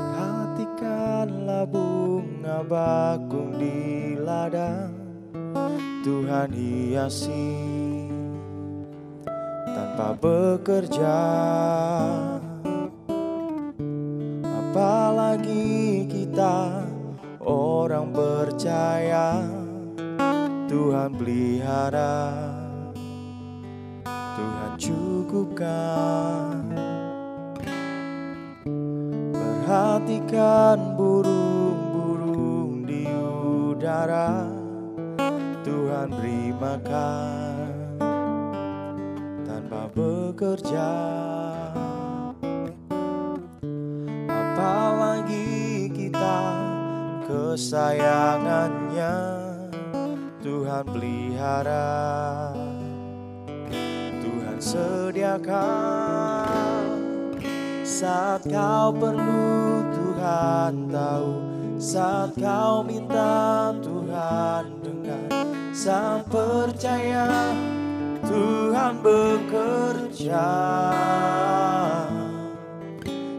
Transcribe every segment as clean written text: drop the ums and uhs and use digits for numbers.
Perhatikanlah bunga bakung di ladang, Tuhan hiasi tanpa bekerja. Apalagi kita orang percaya, Tuhan pelihara, Tuhan cukupkan. Perhatikan burung-burung di udara, Tuhan beri makan tanpa bekerja. Apalagi kita kesayangannya, Tuhan pelihara, Tuhan sediakan. Saat kau perlu Tuhan tahu, saat kau minta Tuhan dengar. Saat percaya Tuhan bekerja,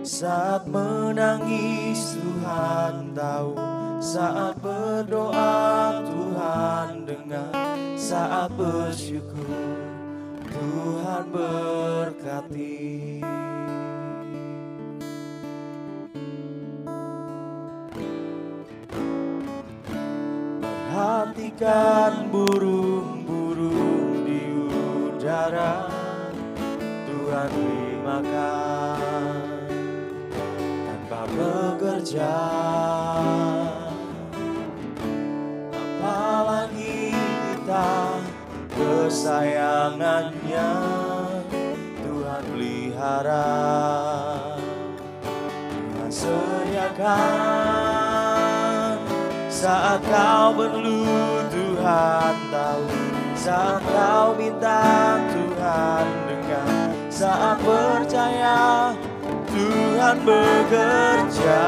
saat menangis Tuhan tahu, saat berdoa Tuhan dengar, saat bersyukur Tuhan berkati. Perhatikan burung-burung di udara, Tuhan beri makan tanpa bekerja. Apalagi kita kesayangannya, Tuhan pelihara, Tuhan sediakan. Saat kau perlu Tuhan tahu, saat kau minta Tuhan dengar. Saat percaya Tuhan bekerja,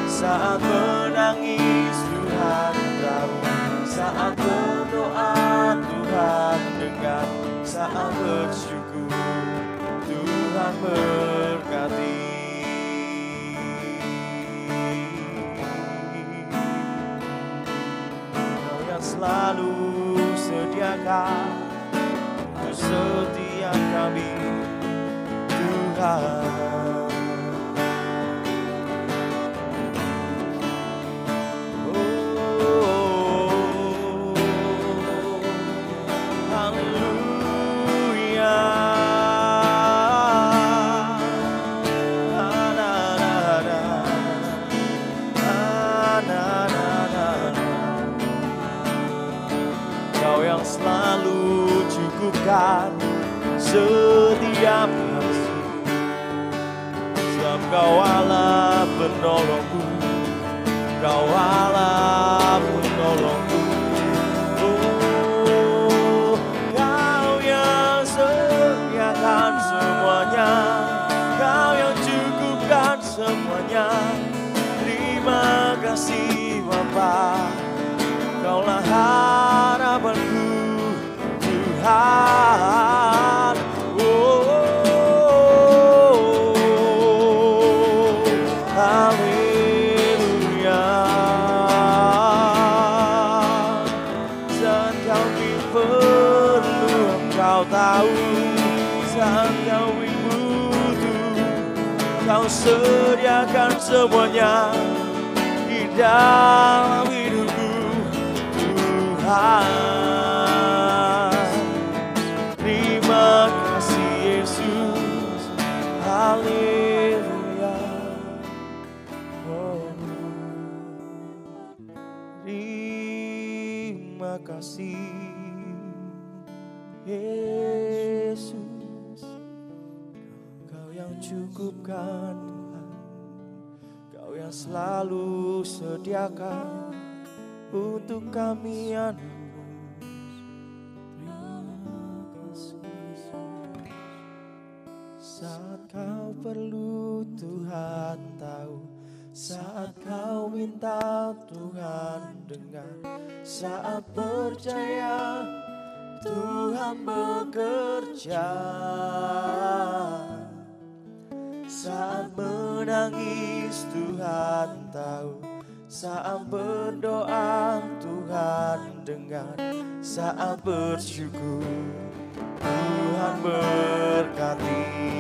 saat menangis Tuhan tahu, saat berdoa Tuhan dengar, saat bersyukur Tuhan berkati. Selalu sediakan untuk setiap kami, Tuhan. Oh, haleluya. Selalu cukupkan setiap hari, sebab Kau Allah penolongku, Kau Allah penolongku. Oh, Kau yang sediakan semuanya, Kau yang cukupkan semuanya. Terima kasih Bapa, Kaulah harapanku Tuhan. Oh, haleluya. Saat kau perlu Engkau tahu, saat kau butuh Kau sediakan semuanya di dalam hidupku Tuhan. Terima kasih Yesus, haleluya. Oh, terima kasih Yesus, Kau yang cukupkan Tuhan, Kau yang selalu sediakan untuk kami anak-Mu. Terima kasih. kau perlu Tuhan tahu. Saat kau minta Tuhan dengar. Saat percaya Tuhan bekerja. Saat menangis Tuhan tahu. Saat berdoa Tuhan dengar. Saat bersyukur Tuhan berkati.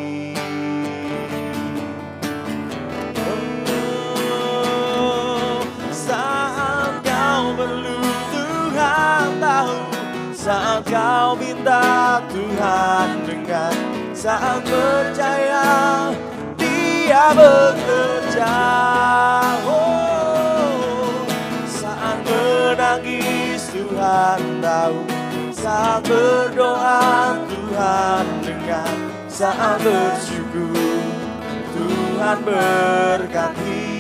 Saat kau perlu Tuhan tahu. Saat kau minta Tuhan dengar. Saat percaya Dia bekerja. Saat menangis Tuhan tahu. Saat berdoa Tuhan dengar. Saat bersyukur Tuhan berkati.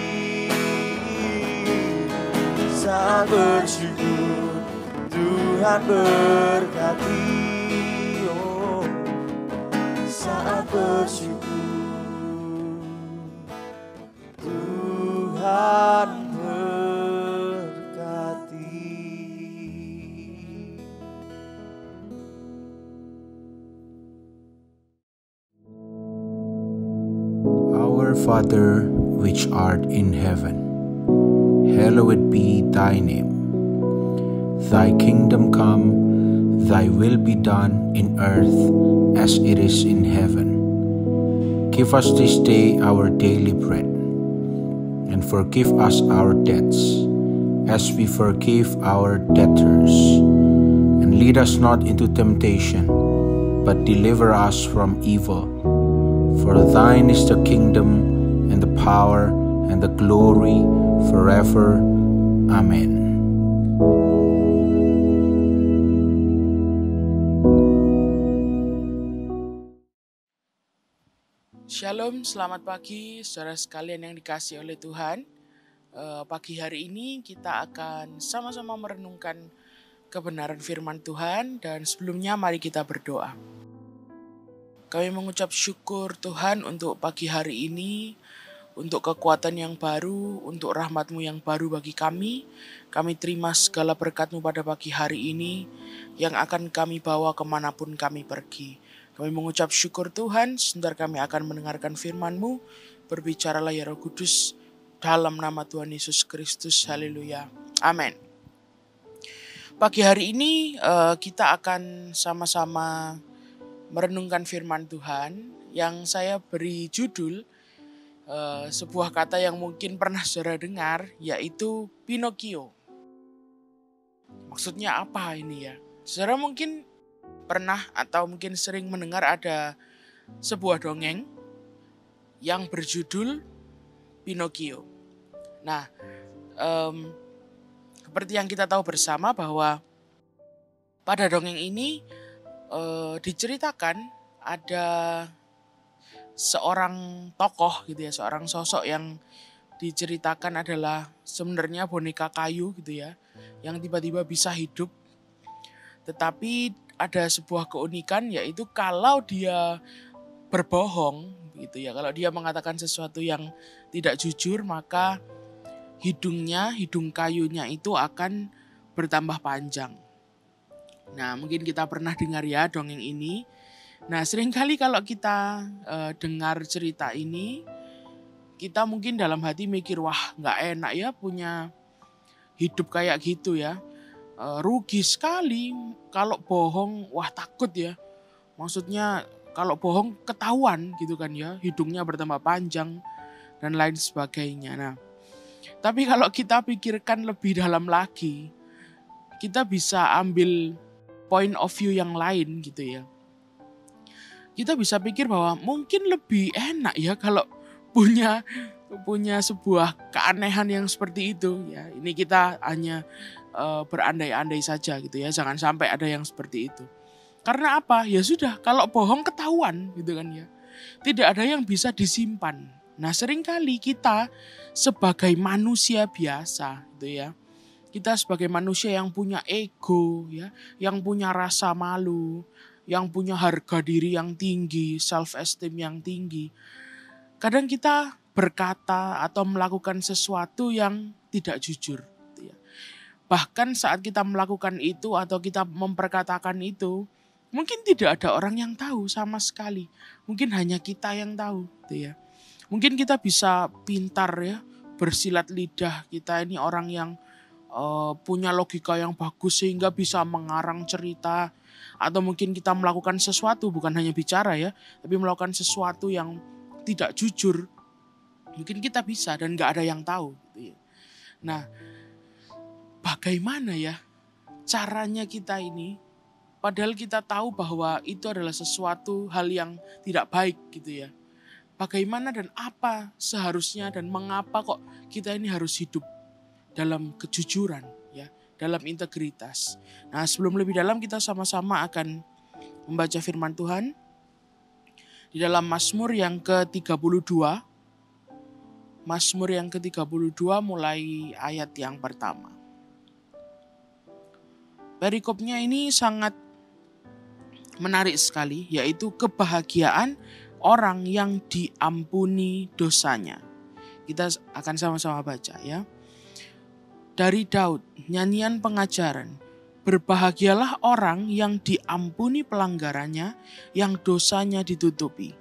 Saat bersyukur Tuhan berkati. Oh, saat bersyukur Tuhan berkati. Our Father, which art in heaven, hallowed be thy name. Thy kingdom come, thy will be done in earth as it is in heaven. Give us this day our daily bread, and forgive us our debts, as we forgive our debtors. And lead us not into temptation, but deliver us from evil. For thine is the kingdom, and the power, and the glory, forever. Amen. Shalom, selamat pagi saudara sekalian yang dikasihi oleh Tuhan. Pagi hari ini kita akan sama-sama merenungkan kebenaran firman Tuhan, dan sebelumnya mari kita berdoa. Kami mengucap syukur Tuhan untuk pagi hari ini, untuk kekuatan yang baru, untuk rahmat-Mu yang baru bagi kami. Kami terima segala berkat-Mu pada pagi hari ini yang akan kami bawa kemanapun kami pergi. Kami mengucap syukur Tuhan, sebentar kami akan mendengarkan firman-Mu. Berbicaralah ya Roh Kudus, dalam nama Tuhan Yesus Kristus. Haleluya. Amin. Pagi hari ini kita akan sama-sama merenungkan firman Tuhan yang saya beri judul sebuah kata yang mungkin pernah saudara dengar, yaitu Pinocchio. Maksudnya apa ini ya? Saudara mungkin pernah atau mungkin sering mendengar ada sebuah dongeng yang berjudul Pinocchio. Nah, seperti yang kita tahu bersama bahwa pada dongeng ini diceritakan ada seorang tokoh gitu ya, seorang sosok yang diceritakan adalah sebenarnya boneka kayu gitu ya, yang tiba-tiba bisa hidup. Tetapi ada sebuah keunikan, yaitu kalau dia berbohong gitu ya, kalau dia mengatakan sesuatu yang tidak jujur, maka hidung kayunya itu akan bertambah panjang. Nah, mungkin kita pernah dengar ya dongeng ini. Nah, seringkali kalau kita dengar cerita ini, kita mungkin dalam hati mikir, wah gak enak ya punya hidup kayak gitu ya. Rugi sekali kalau bohong, wah takut ya. Maksudnya kalau bohong ketahuan gitu kan ya, hidungnya bertambah panjang dan lain sebagainya. Nah, tapi kalau kita pikirkan lebih dalam lagi, kita bisa ambil point of view yang lain gitu ya. Kita bisa pikir bahwa mungkin lebih enak ya kalau punya sebuah keanehan yang seperti itu ya. Ini kita hanya berandai-andai saja gitu ya. Jangan sampai ada yang seperti itu. Karena apa? Ya sudah, kalau bohong ketahuan gitu kan ya. Tidak ada yang bisa disimpan. Nah, seringkali kita sebagai manusia biasa gitu ya. Kita sebagai manusia yang punya ego ya, yang punya rasa malu, yang punya harga diri yang tinggi, self esteem yang tinggi. kadang kita berkata atau melakukan sesuatu yang tidak jujur. Gitu ya. Bahkan saat kita melakukan itu atau kita memperkatakan itu, mungkin tidak ada orang yang tahu sama sekali. Mungkin hanya kita yang tahu. Gitu ya. Mungkin kita bisa pintar ya, bersilat lidah. Kita ini orang yang punya logika yang bagus sehingga bisa mengarang cerita. Atau mungkin kita melakukan sesuatu, bukan hanya bicara ya, tapi melakukan sesuatu yang tidak jujur. Mungkin kita bisa dan gak ada yang tahu. Gitu ya. Nah, bagaimana ya caranya kita ini, padahal kita tahu bahwa itu adalah sesuatu hal yang tidak baik gitu ya. Bagaimana dan apa seharusnya dan mengapa kok kita ini harus hidup dalam kejujuran ya, dalam integritas. Nah, sebelum lebih dalam kita sama-sama akan membaca firman Tuhan di dalam Mazmur yang ke-32. Mazmur yang ke-32 mulai ayat yang pertama. Perikopnya ini sangat menarik sekali, yaitu kebahagiaan orang yang diampuni dosanya. Kita akan sama-sama baca ya. Dari Daud, nyanyian pengajaran. Berbahagialah orang yang diampuni pelanggarannya, yang dosanya ditutupi.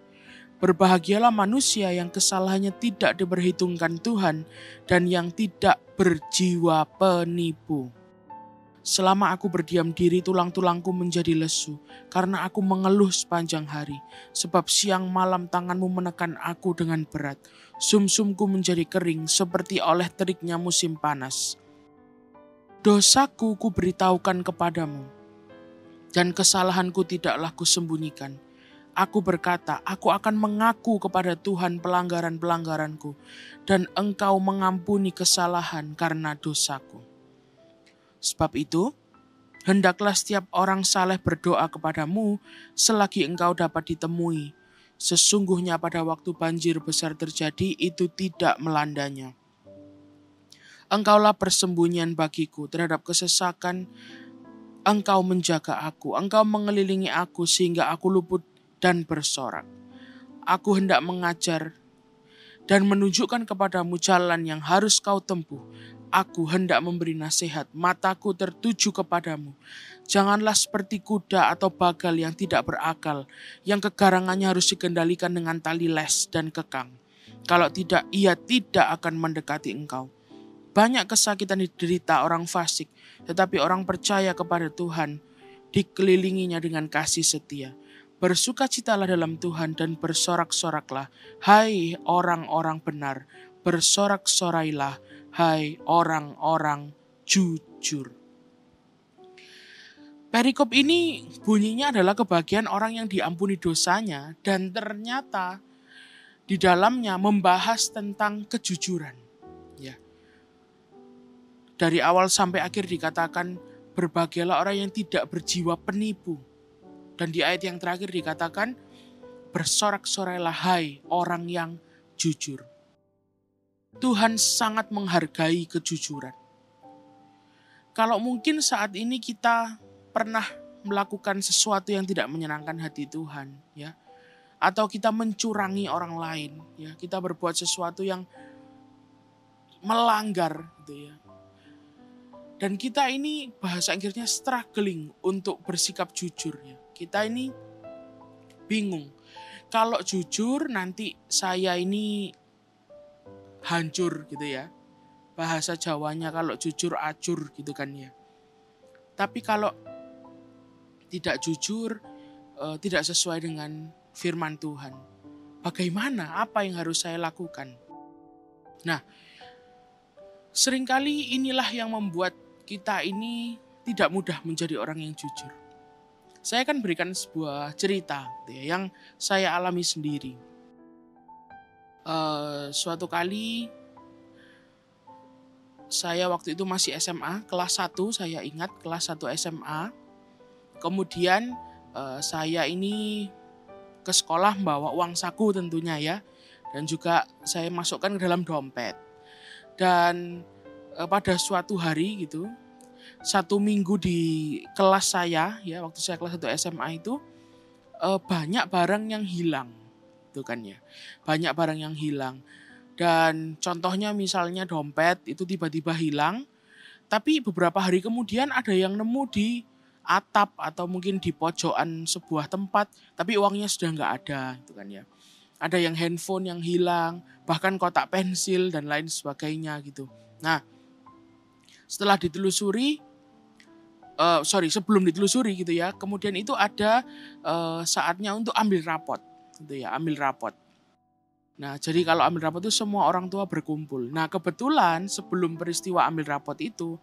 Berbahagialah manusia yang kesalahannya tidak diperhitungkan Tuhan dan yang tidak berjiwa penipu. Selama aku berdiam diri, tulang-tulangku menjadi lesu karena aku mengeluh sepanjang hari. Sebab siang malam tanganmu menekan aku dengan berat. Sumsumku menjadi kering seperti oleh teriknya musim panas. Dosaku kuberitahukan kepadamu dan kesalahanku tidaklah kusembunyikan. Aku berkata, aku akan mengaku kepada Tuhan pelanggaran-pelanggaranku, dan Engkau mengampuni kesalahan karena dosaku. Sebab itu, hendaklah setiap orang saleh berdoa kepadamu selagi Engkau dapat ditemui. Sesungguhnya pada waktu banjir besar terjadi, itu tidak melandanya. Engkaulah persembunyian bagiku terhadap kesesakan. Engkau menjaga aku, Engkau mengelilingi aku sehingga aku luput dan bersorak. Aku hendak mengajar dan menunjukkan kepadamu jalan yang harus kau tempuh. Aku hendak memberi nasihat, mataku tertuju kepadamu. Janganlah seperti kuda atau bagal yang tidak berakal, yang kegarangannya harus dikendalikan dengan tali les dan kekang. Kalau tidak, ia tidak akan mendekati engkau. Banyak kesakitan diderita orang fasik, tetapi orang percaya kepada Tuhan dikelilinginya dengan kasih setia. Bersukacitalah dalam Tuhan dan bersorak-soraklah, hai orang-orang benar. Bersorak-sorailah, hai orang-orang jujur. Perikop ini bunyinya adalah kebahagiaan orang yang diampuni dosanya, dan ternyata di dalamnya membahas tentang kejujuran. Ya. Dari awal sampai akhir dikatakan berbahagialah orang yang tidak berjiwa penipu. Dan di ayat yang terakhir dikatakan, bersorak-sorailah hai orang yang jujur. Tuhan sangat menghargai kejujuran. Kalau mungkin saat ini kita pernah melakukan sesuatu yang tidak menyenangkan hati Tuhan, ya, atau kita mencurangi orang lain, ya, kita berbuat sesuatu yang melanggar, gitu ya. Dan kita ini bahasa Inggrisnya struggling untuk bersikap jujur, ya. Kita ini bingung. Kalau jujur nanti saya ini hancur gitu ya. Bahasa Jawanya kalau jujur acur gitu kan ya. Tapi kalau tidak jujur, tidak sesuai dengan firman Tuhan. Bagaimana? Apa yang harus saya lakukan? Nah, seringkali inilah yang membuat kita ini tidak mudah menjadi orang yang jujur. Saya akan berikan sebuah cerita yang saya alami sendiri. Suatu kali saya waktu itu masih SMA, kelas 1 saya ingat, kelas 1 SMA. Kemudian saya ini ke sekolah membawa uang saku tentunya ya. Dan juga saya masukkan ke dalam dompet. Dan pada suatu hari gitu, 1 minggu di kelas saya, ya waktu saya kelas 1 SMA itu banyak barang yang hilang. gitu kan ya. Banyak barang yang hilang. Dan contohnya misalnya dompet itu tiba-tiba hilang, tapi beberapa hari kemudian ada yang nemu di atap atau mungkin di pojokan sebuah tempat, tapi uangnya sudah nggak ada gitu kan ya. Ada yang handphone yang hilang, bahkan kotak pensil dan lain sebagainya gitu. Nah, setelah ditelusuri, sebelum ditelusuri gitu ya, kemudian itu ada saatnya untuk ambil rapot gitu ya, ambil rapot. Nah, jadi kalau ambil rapot itu semua orang tua berkumpul. Nah, kebetulan sebelum peristiwa ambil rapot itu,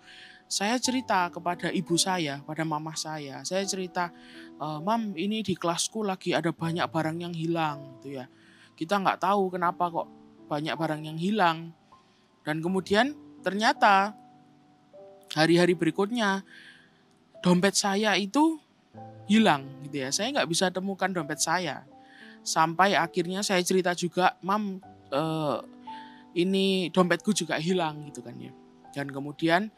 saya cerita kepada ibu saya, pada mama saya. Saya cerita, "Mam, ini di kelasku lagi ada banyak barang yang hilang," gitu ya. Kita nggak tahu kenapa kok banyak barang yang hilang. Dan kemudian ternyata hari-hari berikutnya dompet saya itu hilang gitu ya. Saya nggak bisa temukan dompet saya. Sampai akhirnya saya cerita juga, "Mam, ini dompetku juga hilang," gitu kan ya. Dan kemudian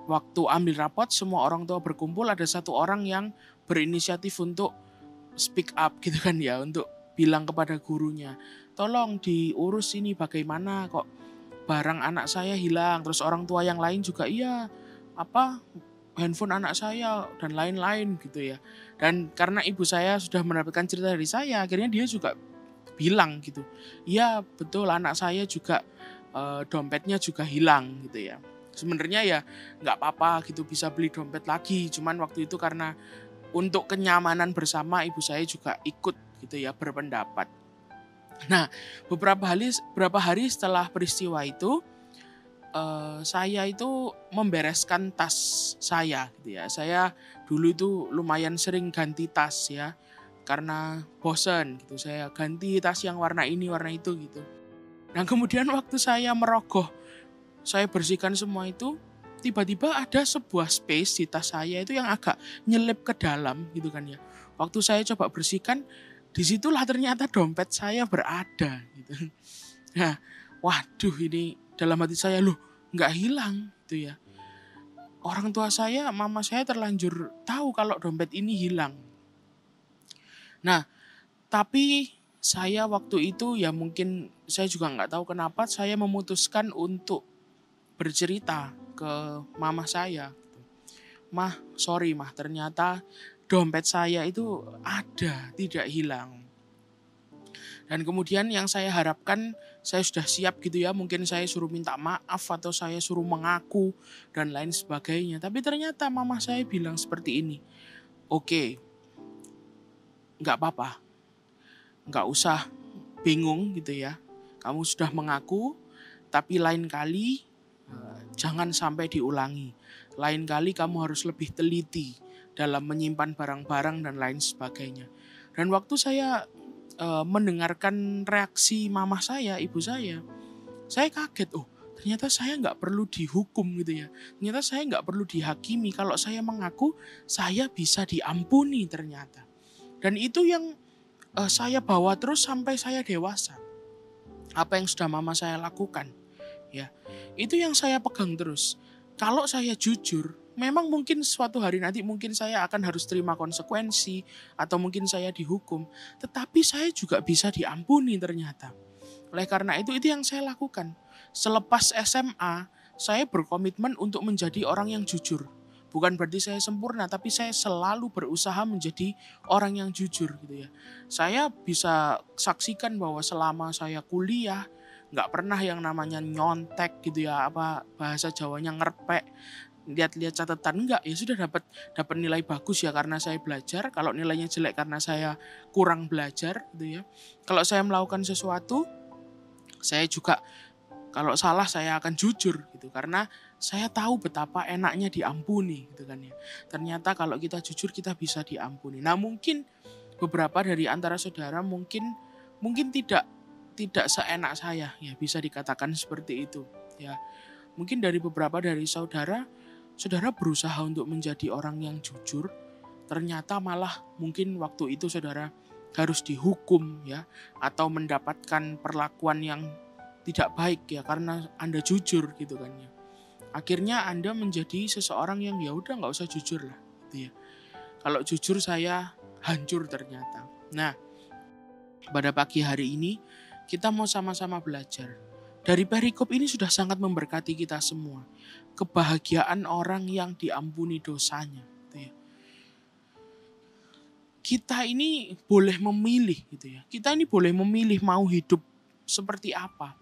waktu ambil rapot semua orang tua berkumpul, ada satu orang yang berinisiatif untuk speak up gitu kan ya, untuk bilang kepada gurunya, "Tolong diurus ini, bagaimana kok barang anak saya hilang." Terus orang tua yang lain juga, "Iya, handphone anak saya," dan lain-lain gitu ya. Dan karena ibu saya sudah mendapatkan cerita dari saya, akhirnya dia juga bilang gitu, "Iya betul, anak saya juga dompetnya juga hilang," gitu ya. Sebenarnya ya nggak apa-apa gitu, bisa beli dompet lagi. Cuman waktu itu karena untuk kenyamanan bersama, ibu saya juga ikut gitu ya, berpendapat. Nah, beberapa hari setelah peristiwa itu, saya itu membereskan tas saya gitu ya. Saya dulu itu lumayan sering ganti tas ya, karena bosen gitu. Saya ganti tas yang warna ini, warna itu gitu. Nah, kemudian waktu saya merogoh, saya bersihkan semua itu, tiba-tiba ada sebuah space di tas saya itu yang agak nyelip ke dalam gitu kan ya. Waktu saya coba bersihkan, disitulah ternyata dompet saya berada gitu. Nah, waduh, ini dalam hati saya, loh nggak hilang gitu ya. Orang tua saya, mama saya terlanjur tahu kalau dompet ini hilang. Nah, tapi saya waktu itu ya mungkin saya juga nggak tahu kenapa saya memutuskan untuk bercerita ke mama saya. "Mah, sorry mah, ternyata dompet saya itu ada, tidak hilang." Dan kemudian yang saya harapkan, saya sudah siap gitu ya, mungkin saya suruh minta maaf atau saya suruh mengaku dan lain sebagainya. Tapi ternyata mama saya bilang seperti ini, "Oke, nggak apa-apa, nggak usah bingung gitu ya. Kamu sudah mengaku, tapi lain kali jangan sampai diulangi. Lain kali kamu harus lebih teliti dalam menyimpan barang-barang dan lain sebagainya." Dan waktu saya mendengarkan reaksi mama saya, ibu saya kaget. Oh, ternyata saya nggak perlu dihukum gitu ya. Ternyata saya nggak perlu dihakimi. Kalau saya mengaku, saya bisa diampuni ternyata. Dan itu yang saya bawa terus sampai saya dewasa. Apa yang sudah mama saya lakukan, ya, itu yang saya pegang terus. Kalau saya jujur, memang mungkin suatu hari nanti mungkin saya akan harus terima konsekuensi atau mungkin saya dihukum, tetapi saya juga bisa diampuni ternyata. Oleh karena itu yang saya lakukan. Selepas SMA, saya berkomitmen untuk menjadi orang yang jujur. Bukan berarti saya sempurna, tapi saya selalu berusaha menjadi orang yang jujur gitu ya. Saya bisa saksikan bahwa selama saya kuliah, nggak pernah yang namanya nyontek gitu ya, bahasa Jawanya ngerpek, lihat-lihat catatan, enggak, ya sudah dapat nilai bagus ya karena saya belajar. Kalau nilainya jelek karena saya kurang belajar gitu ya. Kalau saya melakukan sesuatu, saya juga kalau salah saya akan jujur gitu, karena saya tahu betapa enaknya diampuni gitu kan ya. Ternyata kalau kita jujur kita bisa diampuni. Nah, mungkin beberapa dari antara saudara mungkin tidak seenak saya ya, bisa dikatakan seperti itu ya. Mungkin dari beberapa dari saudara berusaha untuk menjadi orang yang jujur, ternyata malah mungkin waktu itu saudara harus dihukum ya, atau mendapatkan perlakuan yang tidak baik ya karena Anda jujur gitu kan ya. Akhirnya Anda menjadi seseorang yang ya udah nggak usah jujur lah gitu ya. Kalau jujur saya hancur ternyata. Nah, Pada pagi hari ini kita mau sama-sama belajar. Dari perikop ini sudah sangat memberkati kita semua. Kebahagiaan orang yang diampuni dosanya. Gitu ya. Kita ini boleh memilih gitu ya. Kita ini boleh memilih mau hidup seperti apa.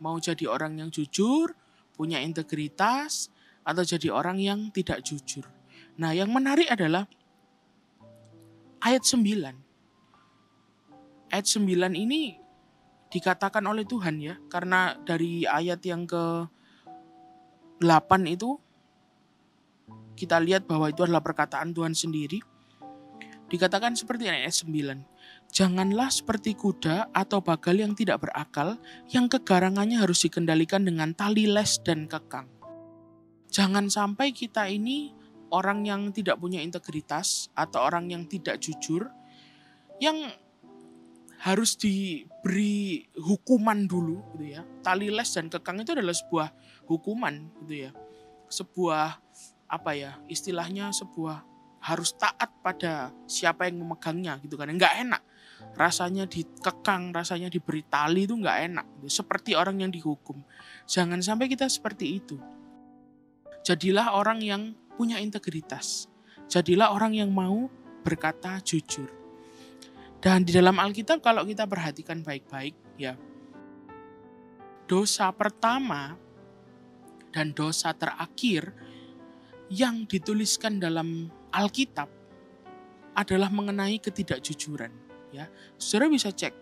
Mau jadi orang yang jujur, punya integritas, atau jadi orang yang tidak jujur. Nah, yang menarik adalah ayat 9. Ayat 9 ini dikatakan oleh Tuhan ya, karena dari ayat yang ke-8 itu kita lihat bahwa itu adalah perkataan Tuhan sendiri. Dikatakan seperti ayat 9. Janganlah seperti kuda atau bagal yang tidak berakal, yang kegarangannya harus dikendalikan dengan tali les dan kekang. Jangan sampai kita ini orang yang tidak punya integritas atau orang yang tidak jujur, yang harus diberi hukuman dulu gitu ya. Tali les dan kekang itu adalah sebuah hukuman gitu ya. Sebuah istilahnya sebuah harus taat pada siapa yang memegangnya gitu kan. Enggak enak. Rasanya dikekang, rasanya diberi tali itu enggak enak. Seperti orang yang dihukum. Jangan sampai kita seperti itu. Jadilah orang yang punya integritas. Jadilah orang yang mau berkata jujur. Dan di dalam Alkitab kalau kita perhatikan baik-baik ya, dosa pertama dan dosa terakhir yang dituliskan dalam Alkitab adalah mengenai ketidakjujuran. Ya, saudara bisa cek,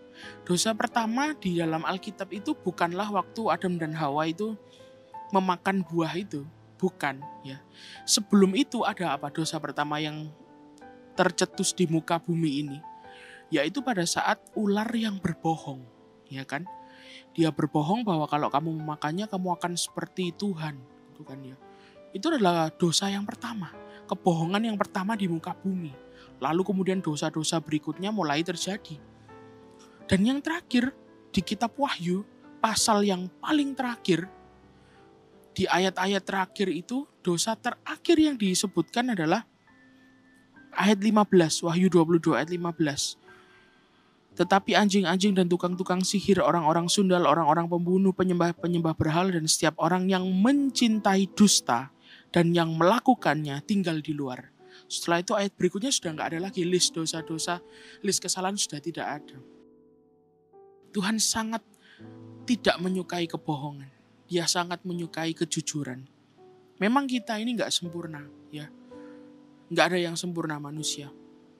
dosa pertama di dalam Alkitab itu bukanlah waktu Adam dan Hawa itu memakan buah itu, bukan. Ya, sebelum itu ada apa? Dosa pertama yang tercetus di muka bumi ini. Yaitu pada saat ular yang berbohong, ya kan? Dia berbohong bahwa kalau kamu memakannya kamu akan seperti Tuhan, gitu kan ya. Itu adalah dosa yang pertama, kebohongan yang pertama di muka bumi. Lalu kemudian dosa-dosa berikutnya mulai terjadi. Dan yang terakhir di kitab Wahyu, pasal yang paling terakhir, di ayat-ayat terakhir itu, dosa terakhir yang disebutkan adalah ayat 15, Wahyu 22 ayat 15. Tetapi anjing-anjing dan tukang-tukang sihir, orang-orang sundal, orang-orang pembunuh, penyembah-penyembah berhala, dan setiap orang yang mencintai dusta dan yang melakukannya tinggal di luar. Setelah itu ayat berikutnya sudah nggak ada lagi list dosa-dosa, list kesalahan sudah tidak ada. Tuhan sangat tidak menyukai kebohongan. Dia sangat menyukai kejujuran. Memang kita ini nggak sempurna, ya. Nggak ada yang sempurna manusia.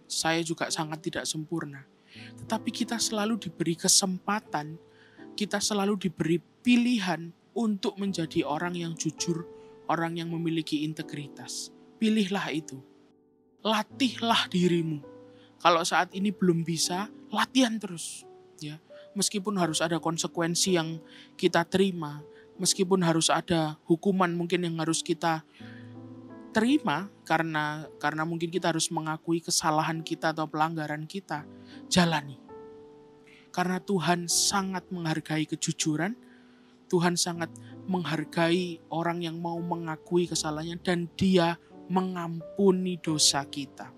Saya juga sangat tidak sempurna. Tetapi kita selalu diberi kesempatan, kita selalu diberi pilihan untuk menjadi orang yang jujur, orang yang memiliki integritas. Pilihlah itu. Latihlah dirimu. Kalau saat ini belum bisa, latihan terus. Ya, meskipun harus ada konsekuensi yang kita terima, meskipun harus ada hukuman mungkin yang harus kita terima karena mungkin kita harus mengakui kesalahan kita atau pelanggaran kita, jalani. Karena Tuhan sangat menghargai kejujuran, Tuhan sangat menghargai orang yang mau mengakui kesalahannya dan Dia mengampuni dosa kita.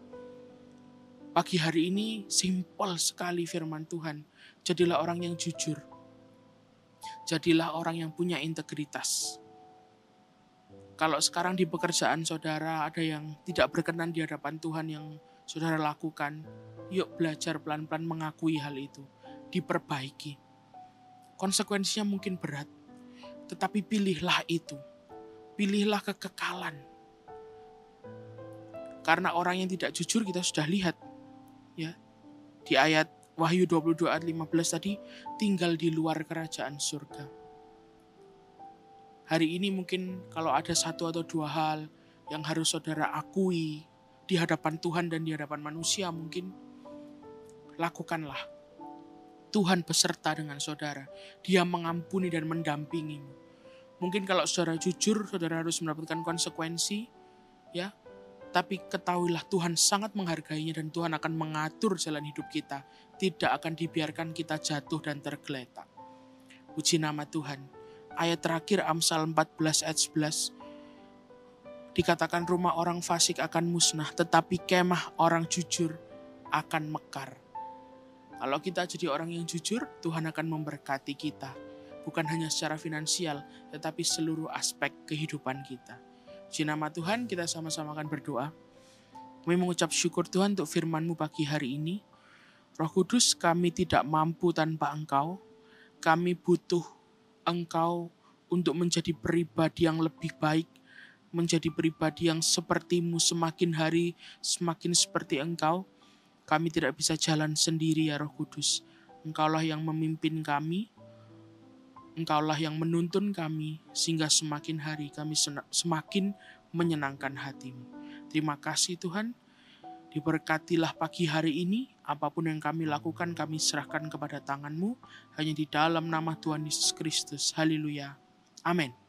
Pagi hari ini simpel sekali firman Tuhan. Jadilah orang yang jujur. Jadilah orang yang punya integritas. Kalau sekarang di pekerjaan saudara ada yang tidak berkenan di hadapan Tuhan yang saudara lakukan, yuk belajar pelan-pelan mengakui hal itu, diperbaiki. Konsekuensinya mungkin berat, tetapi pilihlah itu. Pilihlah kekekalan. Karena orang yang tidak jujur kita sudah lihat, ya, di ayat Wahyu 22 ayat 15 tadi, tinggal di luar kerajaan surga. Hari ini mungkin kalau ada satu atau dua hal yang harus saudara akui di hadapan Tuhan dan di hadapan manusia, mungkin lakukanlah. Tuhan beserta dengan saudara. Dia mengampuni dan mendampingimu. Mungkin kalau saudara jujur, saudara harus mendapatkan konsekuensi, ya. Tapi ketahuilah Tuhan sangat menghargainya dan Tuhan akan mengatur jalan hidup kita. Tidak akan dibiarkan kita jatuh dan tergeletak. Puji nama Tuhan. Ayat terakhir Amsal 14 ayat 11. Dikatakan rumah orang fasik akan musnah, tetapi kemah orang jujur akan mekar. Kalau kita jadi orang yang jujur, Tuhan akan memberkati kita. Bukan hanya secara finansial, tetapi seluruh aspek kehidupan kita. Di nama Tuhan, kita sama-sama akan berdoa. Kami mengucap syukur Tuhan untuk firman-Mu pagi hari ini. Roh Kudus, kami tidak mampu tanpa Engkau. Kami butuh Engkau untuk menjadi pribadi yang lebih baik, menjadi pribadi yang seperti-Mu, semakin hari semakin seperti Engkau. Kami tidak bisa jalan sendiri ya Roh Kudus. Engkaulah yang memimpin kami, Engkaulah yang menuntun kami, sehingga semakin hari kami semakin menyenangkan hati-Mu. Terima kasih Tuhan, diberkatilah pagi hari ini, apapun yang kami lakukan kami serahkan kepada tangan-Mu, hanya di dalam nama Tuhan Yesus Kristus. Haleluya. Amin.